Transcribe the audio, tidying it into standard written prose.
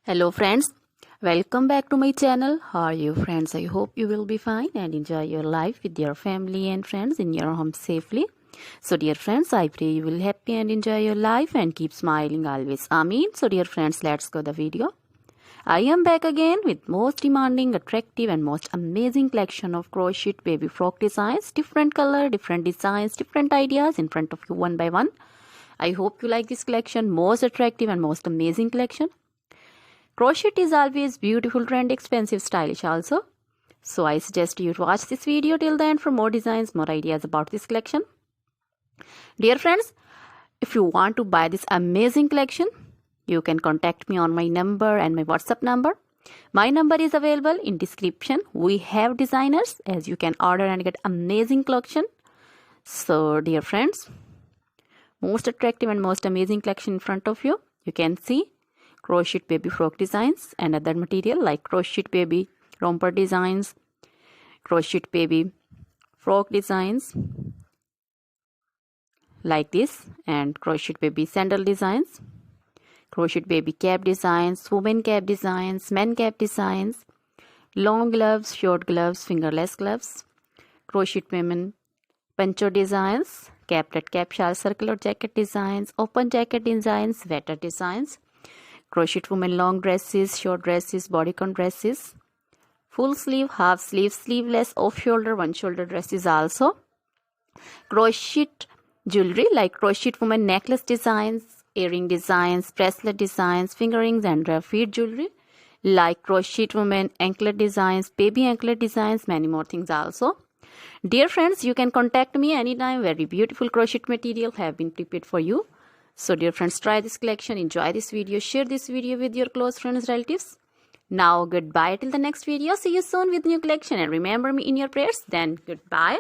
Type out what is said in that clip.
Hello friends, welcome back to my channel. How are you friends? I hope you will be fine and enjoy your life with your family and friends in your home safely. So dear friends, I pray you will happy and enjoy your life and keep smiling always. Amen. So dear friends, let's go the video. I am back again with most demanding, attractive and most amazing collection of crochet baby frock designs. Different color, different designs, different ideas in front of you one by one. I hope you like this collection, most attractive and most amazing collection. Crochet is always beautiful, trendy, expensive, stylish also. So I suggest you to watch this video till the end for more designs, more ideas about this collection. Dear friends, if you want to buy this amazing collection, you can contact me on my number and my WhatsApp number. My number is available in description. We have designers as you can order and get amazing collection. So dear friends, most attractive and most amazing collection in front of you. You can see crochet baby frock designs and other material like crochet baby romper designs, crochet baby frock designs like this, and crochet baby sandal designs, crochet baby cap designs, women cap designs, men cap designs, long gloves, short gloves, fingerless gloves, crochet women poncho designs, caplet cap shawl circular jacket designs, open jacket designs, sweater designs, crochet women long dresses, short dresses, bodycon dresses, full sleeve, half sleeve, sleeveless, off shoulder, one shoulder dresses also. Crochet jewelry like crochet women necklace designs, earring designs, bracelet designs, finger rings and feet jewelry like crochet women anklet designs, baby anklet designs, many more things also. Dear friends, you can contact me anytime. Very beautiful crochet material have been prepared for you. So dear friends, try this collection, enjoy this video, share this video with your close friends, relatives. Now goodbye till the next video. See you soon with new collection and remember me in your prayers. Then goodbye.